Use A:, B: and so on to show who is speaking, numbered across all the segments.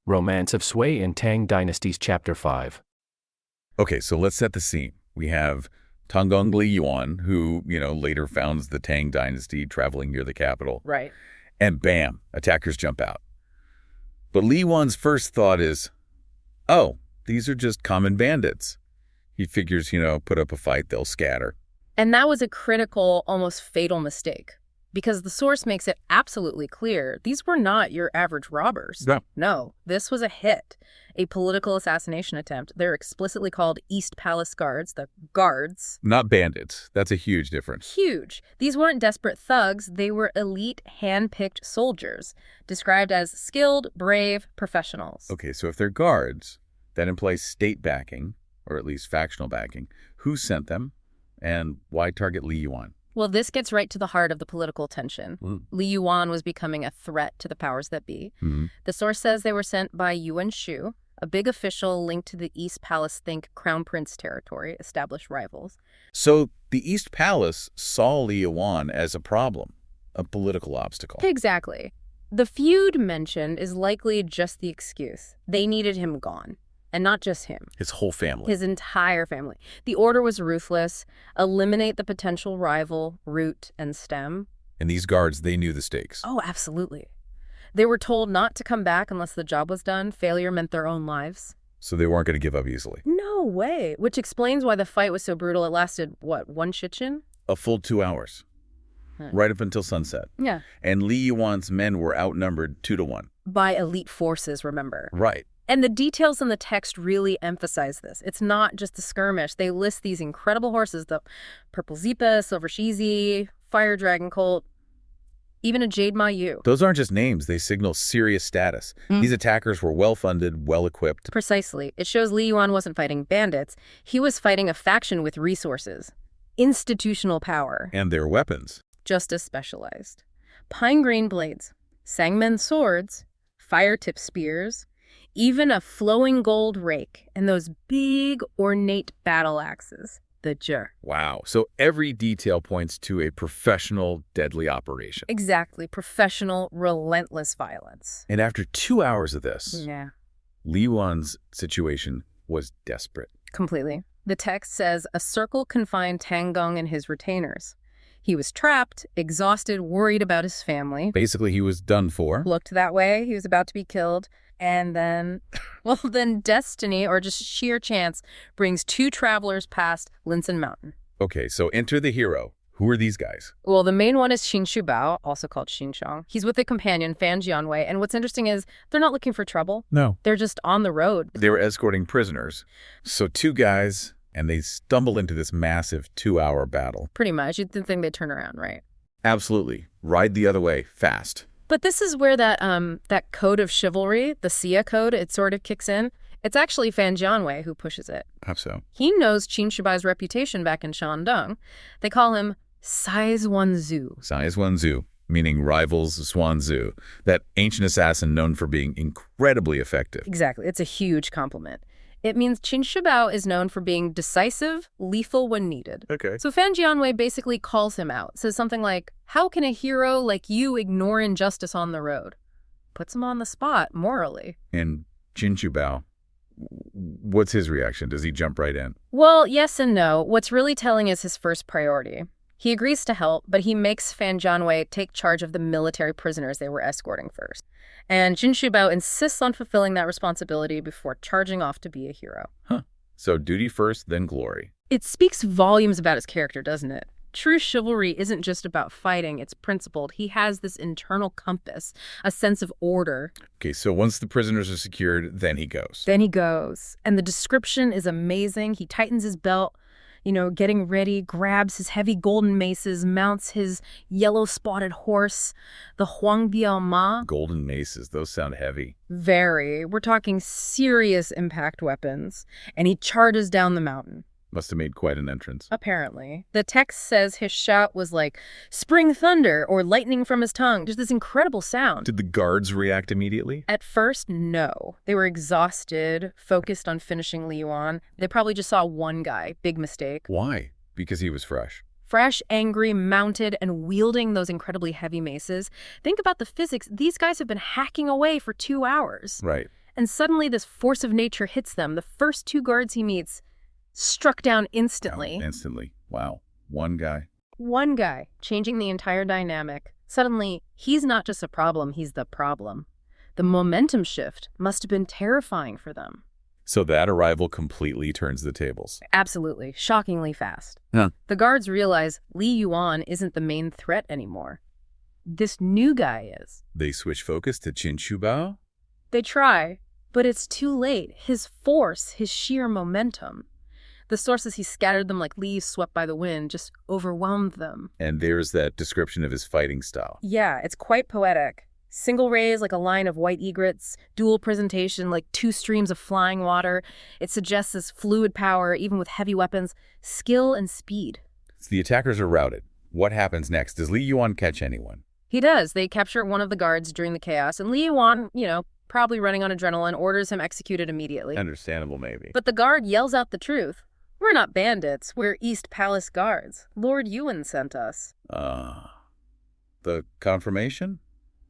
A: Romance of Sui in Tang Dynasties Chapter 5.
B: Okay, so let's set the scene. We have Tang Yuan, who, later founds the Tang Dynasty, traveling near the capital.
C: Right.
B: And bam, attackers jump out. But Li Yuan's first thought is, oh, these are just common bandits. He figures, put up a fight, they'll scatter.
C: And that was a critical, almost fatal mistake. Because the source makes it absolutely clear these were not your average robbers. No, this was a hit, a political assassination attempt. They're explicitly called East Palace Guards, the guards.
B: Not bandits. That's a huge difference.
C: Huge. These weren't desperate thugs. They were elite, hand-picked soldiers, described as skilled, brave professionals.
B: Okay, so if they're guards, that implies state backing, or at least factional backing. Who sent them, and why target Li Yuan?
C: Well, this gets right to the heart of the political tension. Li Yuan was becoming a threat to the powers that be. The source says they were sent by Yuan Shu, a big official linked to the East Palace, think Crown Prince territory, established rivals.
B: So the East Palace saw Li Yuan as a problem, a political obstacle.
C: Exactly. The feud mentioned is likely just the excuse. They needed him gone. And not just him.
B: His whole family.
C: His entire family. The order was ruthless. Eliminate the potential rival, root and stem.
B: And these guards, they knew the stakes.
C: Oh, absolutely. They were told not to come back unless the job was done. Failure meant their own lives.
B: So they weren't going to give up easily.
C: No way. Which explains why the fight was so brutal. It lasted, what, one shichin?
B: A full 2 hours. Right up until sunset.
C: Yeah.
B: And Li Yuan's men were outnumbered 2-1.
C: By elite forces, remember.
B: Right.
C: And the details in the text really emphasize this. It's not just a skirmish. They list these incredible horses, the Purple Zipa, Silver Shizi, Fire Dragon Colt, even a Jade Mayu.
B: Those aren't just names. They signal serious status. These attackers were well-funded, well-equipped.
C: Precisely. It shows Li Yuan wasn't fighting bandits. He was fighting a faction with resources, institutional power.
B: And their weapons.
C: Just as specialized. Pine green blades, Sangmen swords, fire-tip spears, even a flowing gold rake, and those big, ornate battle axes, the Zhe.
B: Wow. So every detail points to a professional, deadly operation.
C: Exactly. Professional, relentless violence.
B: And after 2 hours of this,
C: Yeah.
B: Li Yuan's situation was desperate.
C: Completely. The text says a circle confined Tang Gong and his retainers. He was trapped, exhausted, worried about his family.
B: Basically, he was done for.
C: Looked that way. He was about to be killed. And then, then destiny, or just sheer chance, brings 2 travelers past Linsen Mountain.
B: Okay, so enter the hero. Who are these guys?
C: Well, the main one is Xin Shubao, also called Qiong. He's with a companion, Fan Jianwei, and what's interesting is they're not looking for trouble.
B: No.
C: They're just on the road.
B: They were escorting prisoners. So 2 guys, and they stumble into this massive 2-hour battle.
C: Pretty much. You'd think they'd turn around, right?
B: Absolutely. Ride the other way, fast.
C: But this is where that code of chivalry, the Sia code, it sort of kicks in. It's actually Fan Jianwei who pushes it.
B: How so?
C: He knows Qin Shubai's reputation back in Shandong. They call him Sai Zhuanzu.
B: Sai Zhuanzu, meaning rivals Zhuanzu, that ancient assassin known for being incredibly effective.
C: Exactly. It's a huge compliment. It means Qin Shubao is known for being decisive, lethal when needed.
B: Okay.
C: So Fan Jianwei basically calls him out, says something like, how can a hero like you ignore injustice on the road? Puts him on the spot, morally.
B: And Qin Shubao, what's his reaction? Does he jump right in?
C: Well, yes and no. What's really telling is his first priority. He agrees to help, but he makes Fan Jianwei take charge of the military prisoners they were escorting first. And Qin Shubao insists on fulfilling that responsibility before charging off to be a hero.
B: Huh. So duty first, then glory.
C: It speaks volumes about his character, doesn't it? True chivalry isn't just about fighting, it's principled. He has this internal compass, a sense of order.
B: Okay, so once the prisoners are secured, then he goes.
C: Then he goes. And the description is amazing. He tightens his belt, getting ready, grabs his heavy golden maces, mounts his yellow-spotted horse, the Huangbiao Ma.
B: Golden maces, those sound heavy.
C: Very. We're talking serious impact weapons. And he charges down the mountain.
B: Must have made quite an entrance.
C: Apparently. The text says his shout was like spring thunder or lightning from his tongue. Just this incredible sound.
B: Did the guards react immediately?
C: At first, no. They were exhausted, focused on finishing Li Yuan. They probably just saw one guy. Big mistake.
B: Why? Because he was fresh.
C: Fresh, angry, mounted, and wielding those incredibly heavy maces. Think about the physics. These guys have been hacking away for 2 hours.
B: Right.
C: And suddenly this force of nature hits them. The first 2 guards he meets struck down instantly.
B: Instantly. Wow. One guy.
C: One guy, changing the entire dynamic. Suddenly, he's not just a problem, he's the problem. The momentum shift must have been terrifying for them.
B: So that arrival completely turns the tables.
C: Absolutely. Shockingly fast.
B: Huh.
C: The guards realize Li Yuan isn't the main threat anymore. This new guy is.
B: They switch focus to Qin Shubao?
C: They try, but it's too late. His force, his sheer momentum. The sources he scattered them like leaves swept by the wind just overwhelmed them.
B: And there's that description of his fighting style.
C: Yeah, it's quite poetic. Single rays like a line of white egrets, dual presentation like 2 streams of flying water. It suggests this fluid power, even with heavy weapons, skill and speed.
B: So the attackers are routed. What happens next? Does Li Yuan catch anyone?
C: He does. They capture one of the guards during the chaos, and Li Yuan, probably running on adrenaline, orders him executed immediately.
B: Understandable, maybe.
C: But the guard yells out the truth. We're not bandits. We're East Palace guards. Lord Yuan sent us.
B: The confirmation?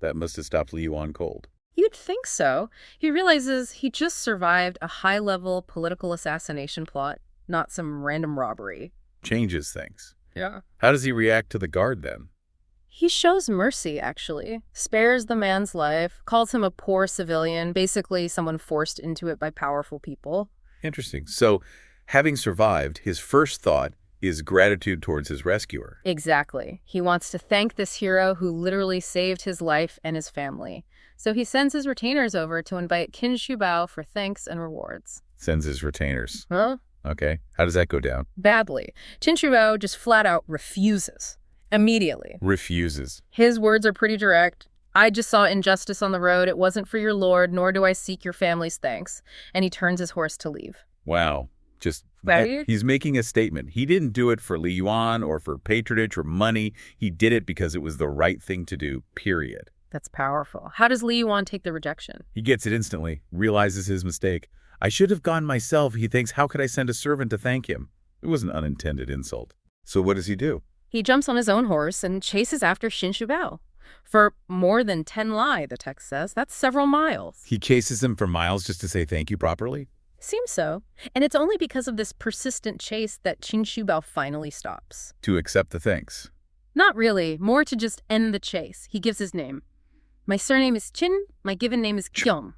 B: That must have stopped Li Yuan cold.
C: You'd think so. He realizes he just survived a high-level political assassination plot, not some random robbery.
B: Changes things.
C: Yeah.
B: How does he react to the guard then?
C: He shows mercy, actually. Spares the man's life, calls him a poor civilian, basically someone forced into it by powerful people.
B: Interesting. So, having survived, his first thought is gratitude towards his rescuer.
C: Exactly. He wants to thank this hero who literally saved his life and his family. So he sends his retainers over to invite Qin Shubao for thanks and rewards.
B: Sends his retainers.
C: Huh?
B: Okay. How does that go down?
C: Badly. Qin Shubao just flat out refuses. Immediately.
B: Refuses.
C: His words are pretty direct. I just saw injustice on the road. It wasn't for your lord, nor do I seek your family's thanks. And he turns his horse to leave.
B: Wow.
C: Right?
B: He's making a statement. He didn't do it for Li Yuan or for patronage or money. He did it because it was the right thing to do, period.
C: That's powerful. How does Li Yuan take the rejection?
B: He gets it instantly, realizes his mistake. I should have gone myself, he thinks. How could I send a servant to thank him? It was an unintended insult. So what does he do?
C: He jumps on his own horse and chases after Qin Shubao. For more than 10 li, the text says. That's several miles.
B: He chases him for miles just to say thank you properly?
C: Seems so. And it's only because of this persistent chase that Qin Shubao finally stops.
B: To accept the thanks?
C: Not really. More to just end the chase. He gives his name. My surname is Qin. My given name is Qiong.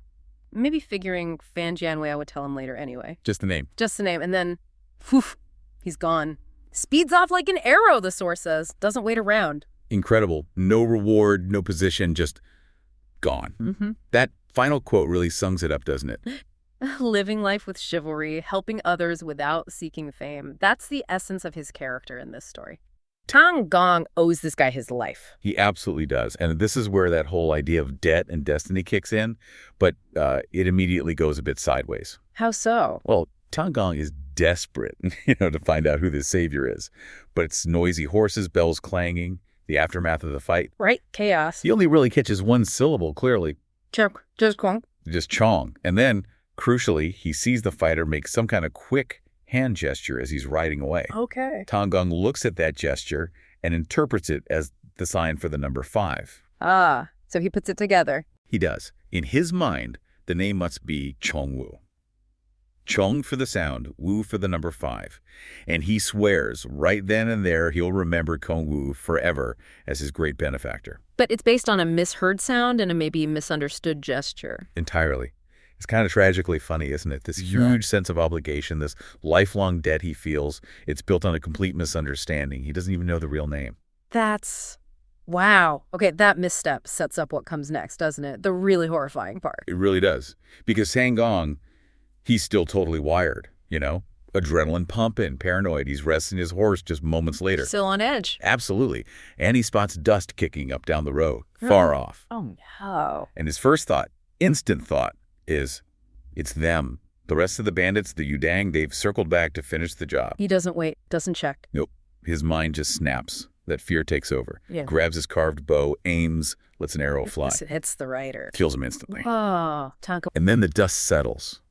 C: Maybe figuring Fan Jianwei would tell him later anyway.
B: Just the name.
C: Just the name. And then, poof, he's gone. Speeds off like an arrow, the source says. Doesn't wait around.
B: Incredible. No reward, no position, just gone.
C: Mm-hmm.
B: That final quote really sums it up, doesn't it?
C: Living life with chivalry, helping others without seeking fame. That's the essence of his character in this story. Tang Gong owes this guy his life.
B: He absolutely does. And this is where that whole idea of debt and destiny kicks in, but it immediately goes a bit sideways.
C: How so?
B: Well, Tang Gong is desperate, to find out who this savior is. But it's noisy horses, bells clanging, the aftermath of the fight.
C: Right, chaos.
B: He only really catches one syllable, clearly.
C: Just Qiong.
B: Just Qiong. And then, crucially, he sees the fighter make some kind of quick hand gesture as he's riding away.
C: Okay.
B: Tang Gong looks at that gesture and interprets it as the sign for the number 5.
C: Ah, so he puts it together.
B: He does. In his mind, the name must be Chongwu. Chong for the sound, Wu for the number 5. And he swears right then and there he'll remember Kongwu forever as his great benefactor.
C: But it's based on a misheard sound and a maybe misunderstood gesture.
B: Entirely. It's kind of tragically funny, isn't it? This huge sense of obligation, this lifelong debt he feels, it's built on a complete misunderstanding. He doesn't even know the real name.
C: That's... wow. Okay, that misstep sets up what comes next, doesn't it? The really horrifying part.
B: It really does. Because Tang Gong, he's still totally wired, Adrenaline pumping, paranoid. He's resting his horse just moments later.
C: Still on edge.
B: Absolutely. And he spots dust kicking up down the road, far off.
C: Oh, no.
B: And his first thought, instant thought, is it's them. The rest of the bandits, the Yudang, they've circled back to finish the job.
C: He doesn't wait, doesn't check.
B: Nope. His mind just snaps. That fear takes over.
C: Yeah.
B: Grabs his carved bow, aims, lets an arrow fly.
C: It hits the rider.
B: Kills him instantly.
C: Oh, Tonka.
B: And then the dust settles.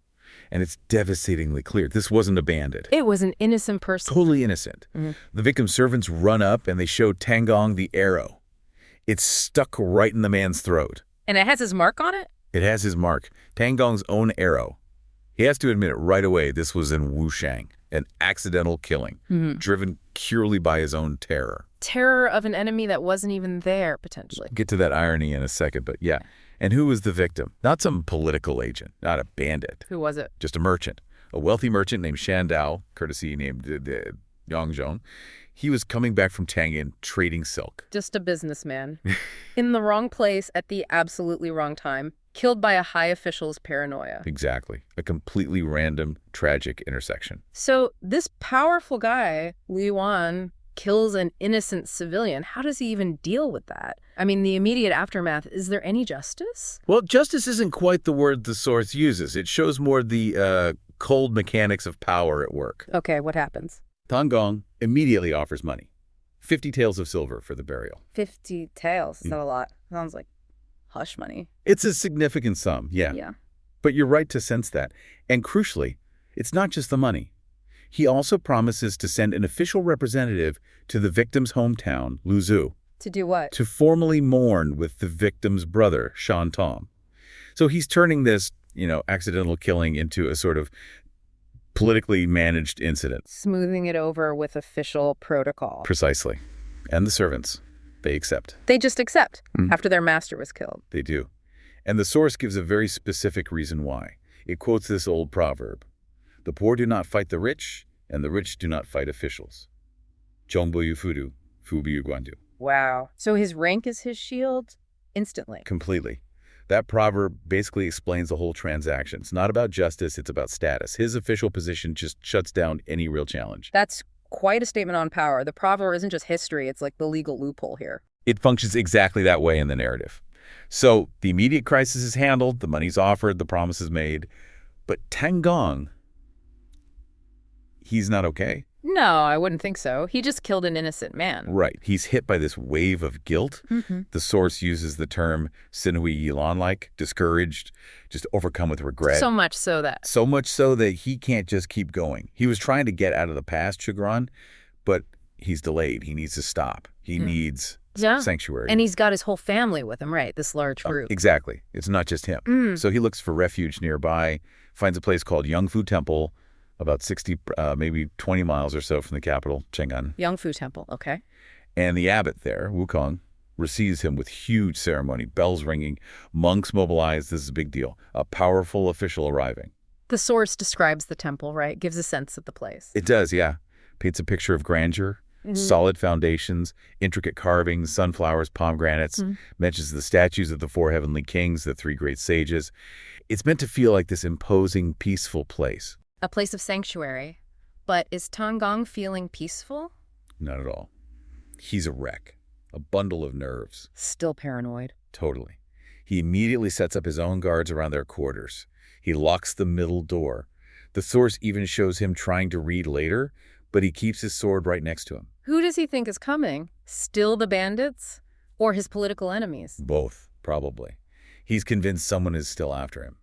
B: And it's devastatingly clear. This wasn't a bandit.
C: It was an innocent person.
B: Totally innocent.
C: Mm-hmm.
B: The victim's servants run up and they show Tang Gong the arrow. It's stuck right in the man's throat.
C: And it has his mark on it?
B: It has his mark, Tang Gong's own arrow. He has to admit it right away, this was in Wushang, an accidental killing, driven purely by his own terror.
C: Terror of an enemy that wasn't even there, potentially.
B: Get to that irony in a second, but yeah. And who was the victim? Not some political agent, not a bandit.
C: Who was it?
B: Just a merchant. A wealthy merchant named Shan Dao, courtesy named Yongzhong. He was coming back from Tang trading silk.
C: Just a businessman. In the wrong place at the absolutely wrong time. Killed by a high official's paranoia.
B: Exactly. A completely random, tragic intersection.
C: So this powerful guy, Yuan, kills an innocent civilian. How does he even deal with that? I mean, the immediate aftermath, is there any justice?
B: Well, justice isn't quite the word the source uses. It shows more the cold mechanics of power at work.
C: Okay, what happens?
B: Tang Gong immediately offers money. 50 taels of silver for the burial.
C: 50 taels. Is that a lot? Sounds like hush money.
B: It's a significant sum, yeah.
C: Yeah.
B: But you're right to sense that. And crucially, it's not just the money. He also promises to send an official representative to the victim's hometown, Luzhu.
C: To do what?
B: To formally mourn with the victim's brother, Shan Tom. So he's turning this, accidental killing into a sort of politically managed incident.
C: Smoothing it over with official protocol.
B: Precisely. And the servants, they accept.
C: They just accept after their master was killed.
B: They do. And the source gives a very specific reason why. It quotes this old proverb. The poor do not fight the rich, and the rich do not fight officials. Zhongbo yu fudu, fubu yu guandu.
C: Wow. So his rank is his shield instantly.
B: Completely. That proverb basically explains the whole transaction. It's not about justice, it's about status. His official position just shuts down any real challenge.
C: That's quite a statement on power. The proverb isn't just history, it's like the legal loophole here.
B: It functions exactly that way in the narrative. So the immediate crisis is handled, the money's offered, the promise is made. But Tang Gong, he's not okay.
C: No, I wouldn't think so. He just killed an innocent man.
B: Right. He's hit by this wave of guilt. The source uses the term sinhui yilan-like, discouraged, just overcome with regret.
C: So much so
B: that he can't just keep going. He was trying to get out of the past, Chugran, but he's delayed. He needs to stop. He needs sanctuary.
C: And he's got his whole family with him, right? This large group.
B: Exactly. It's not just him. So he looks for refuge nearby, finds a place called Yangfu Temple, about 60, maybe 20 miles or so from the capital, Chang'an.
C: Yangfu Temple, okay.
B: And the abbot there, Wukong, receives him with huge ceremony, bells ringing, monks mobilized. This is a big deal. A powerful official arriving.
C: The source describes the temple, right? Gives a sense of the place.
B: It does, yeah. Paints a picture of grandeur, solid foundations, intricate carvings, sunflowers, pomegranates, mentions the statues of the four heavenly kings, the three great sages. It's meant to feel like this imposing, peaceful place.
C: A place of sanctuary. But is Tang Gong feeling peaceful?
B: Not at all. He's a wreck, a bundle of nerves.
C: Still paranoid.
B: Totally. He immediately sets up his own guards around their quarters. He locks the middle door. The source even shows him trying to read later, but he keeps his sword right next to him.
C: Who does he think is coming? Still the bandits? Or his political enemies?
B: Both, probably. He's convinced someone is still after him.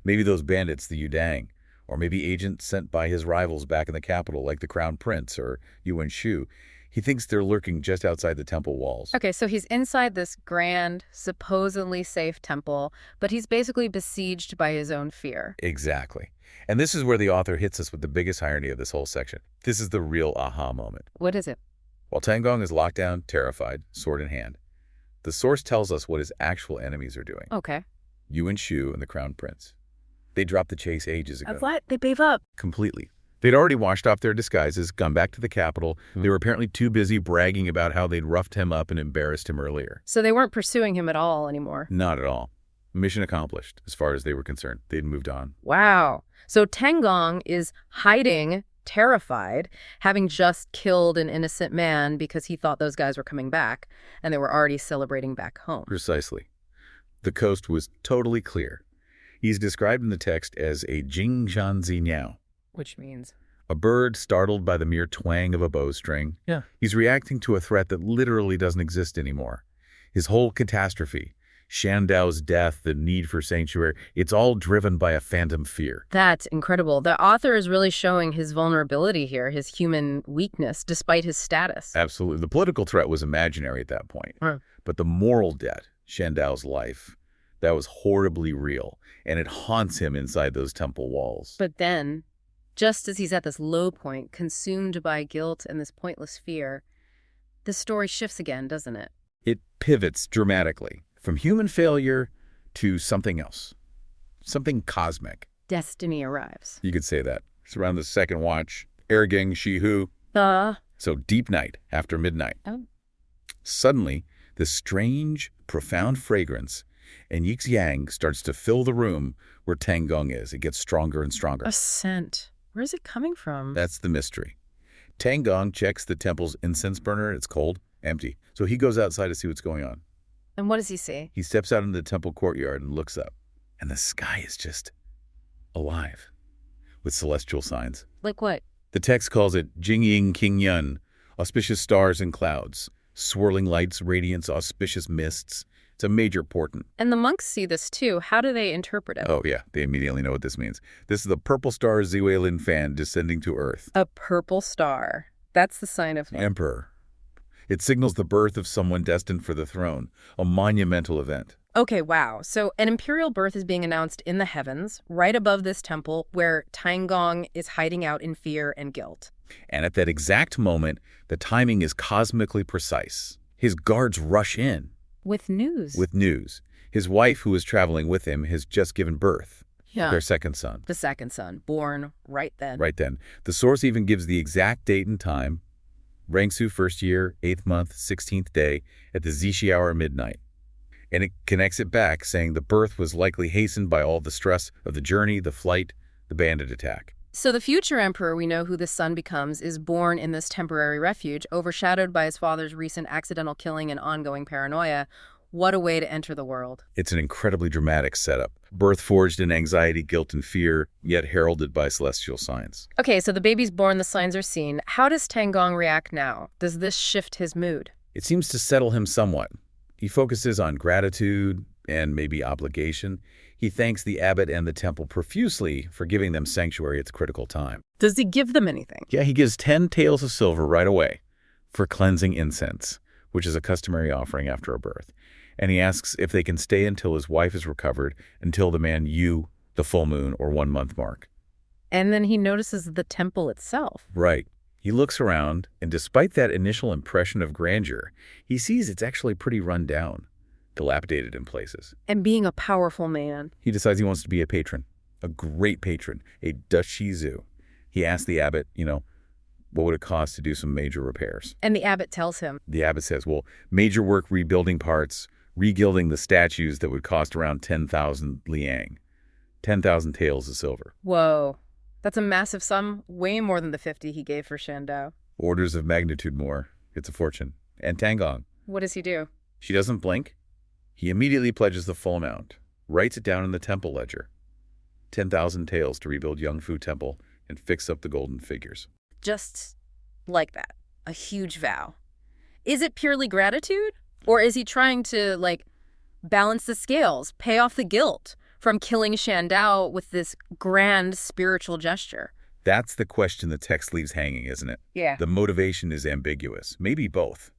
B: Maybe those bandits, the Yudang, or maybe agents sent by his rivals back in the capital, like the Crown Prince or Yuan. He thinks they're lurking just outside the temple walls.
C: Okay, so he's inside this grand, supposedly safe temple, but he's basically besieged by his own fear.
B: Exactly. And this is where the author hits us with the biggest irony of this whole section. This is the real aha moment.
C: What is it?
B: While Tang Gong is locked down, terrified, sword in hand, the source tells us what his actual enemies are doing.
C: Okay.
B: Yuan and the Crown Prince. They dropped the chase ages ago.
C: What? They gave up?
B: Completely. They'd already washed off their disguises, gone back to the capital. They were apparently too busy bragging about how they'd roughed him up and embarrassed him earlier.
C: So they weren't pursuing him at all anymore?
B: Not at all. Mission accomplished, as far as they were concerned. They'd moved on.
C: Wow. So Tang Gong is hiding, terrified, having just killed an innocent man because he thought those guys were coming back, and they were already celebrating back home.
B: Precisely. The coast was totally clear. He's described in the text as a Jingshan Zinyao.
C: Which means?
B: A bird startled by the mere twang of a bowstring.
A: Yeah.
B: He's reacting to a threat that literally doesn't exist anymore. His whole catastrophe, Shan Dao's death, the need for sanctuary, it's all driven by a phantom fear.
C: That's incredible. The author is really showing his vulnerability here, his human weakness, despite his status.
B: Absolutely. The political threat was imaginary at that point.
C: Right.
B: But the moral debt, Shan Dao's life, That was horribly real, and it haunts him inside those temple walls.
C: But then, just as he's at this low point, consumed by guilt and this pointless fear, the story shifts again, doesn't it?
B: It pivots dramatically from human failure to something else, something cosmic.
C: Destiny arrives.
B: You could say that. It's around the second watch. Ergang Shihu. So deep night after midnight.
C: Oh.
B: Suddenly, this strange, profound fragrance and Yixiang starts to fill the room where Tang is. It gets stronger and stronger.
C: A scent. Where is it coming from?
B: That's the mystery. Tang checks the temple's incense burner. It's cold, empty. So he goes outside to see what's going on.
C: And what does he see?
B: He steps out into the temple courtyard and looks up. And the sky is just alive with celestial signs.
C: Like what?
B: The text calls it Jingying Qingyun, auspicious stars and clouds, swirling lights, radiance, auspicious mists. It's a major portent.
C: And the monks see this too. How do they interpret it?
B: Oh, yeah. They immediately know what this means. This is the purple star Ziwei Fan descending to Earth.
C: A purple star. That's the sign of
B: Emperor. It signals the birth of someone destined for the throne, a monumental event.
C: Okay, wow. So an imperial birth is being announced in the heavens, right above this temple where Tang is hiding out in fear and guilt.
B: And at that exact moment, the timing is cosmically precise. His guards rush in.
C: With news.
B: With news. His wife, who is traveling with him, has just given birth.
C: Yeah.
B: Their second son.
C: The second son, born right then.
B: Right then. The source even gives the exact date and time. Rangsu, first year, 8th month, 16th day, at the Zixi hour midnight. And it connects it back, saying the birth was likely hastened by all the stress of the journey, the flight, the bandit attack.
C: So the future emperor, we know who this son becomes, is born in this temporary refuge, overshadowed by his father's recent accidental killing and ongoing paranoia. What a way to enter the world.
B: It's an incredibly dramatic setup. Birth forged in anxiety, guilt, and fear, yet heralded by celestial signs.
C: Okay, so the baby's born, the signs are seen. How does Tang react now? Does this shift his mood?
B: It seems to settle him somewhat. He focuses on gratitude and maybe obligation. He thanks the abbot and the temple profusely for giving them sanctuary at the critical time.
C: Does he give them anything?
B: Yeah, he gives 10 taels of silver right away for cleansing incense, which is a customary offering after a birth. And he asks if they can stay until his wife is recovered, until the man Yu, the full moon, or 1 month mark.
C: And then he notices the temple itself.
B: Right. He looks around, and despite that initial impression of grandeur, he sees it's actually pretty run down, dilapidated in places.
C: And being a powerful man,
B: he decides he wants to be a patron, a great patron, a dashizu. He asks the abbot, what would it cost to do some major repairs?
C: And the abbot tells him.
B: The abbot says, well, major work rebuilding parts, regilding the statues that would cost around 10,000 liang, 10,000 taels of silver.
C: Whoa. That's a massive sum, way more than the 50 he gave for Shandao.
B: Orders of magnitude more. It's a fortune. And Tang.
C: What does he do?
B: She doesn't blink. He immediately pledges the full amount, writes it down in the temple ledger. 10,000 taels to rebuild Yangfu Temple and fix up the golden figures.
C: Just like that. A huge vow. Is it purely gratitude? Or is he trying to, balance the scales, pay off the guilt from killing Shandao with this grand spiritual gesture?
B: That's the question the text leaves hanging, isn't it?
C: Yeah.
B: The motivation is ambiguous. Maybe both.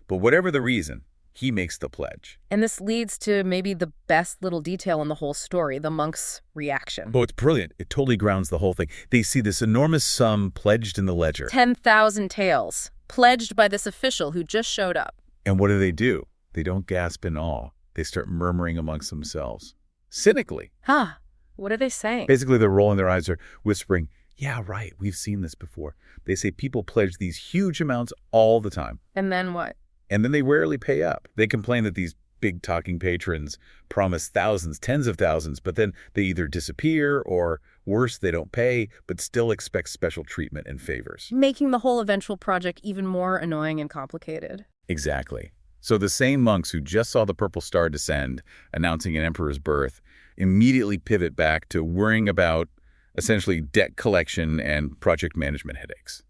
B: But whatever the reason, he makes the pledge.
C: And this leads to maybe the best little detail in the whole story, the monk's reaction.
B: Oh, it's brilliant. It totally grounds the whole thing. They see this enormous sum pledged in the ledger.
C: 10,000 taels, pledged by this official who just showed up.
B: And what do? They don't gasp in awe. They start murmuring amongst themselves. Cynically.
C: Huh. What are they saying?
B: Basically, they're rolling their eyes, they're whispering, yeah, right, we've seen this before. They say people pledge these huge amounts all the time.
C: And then what?
B: And then they rarely pay up. They complain that these big talking patrons promise thousands, tens of thousands, but then they either disappear or, worse, they don't pay, but still expect special treatment and favors.
C: Making the whole eventual project even more annoying and complicated.
B: Exactly. So the same monks who just saw the purple star descend, announcing an emperor's birth, immediately pivot back to worrying about, essentially, debt collection and project management headaches.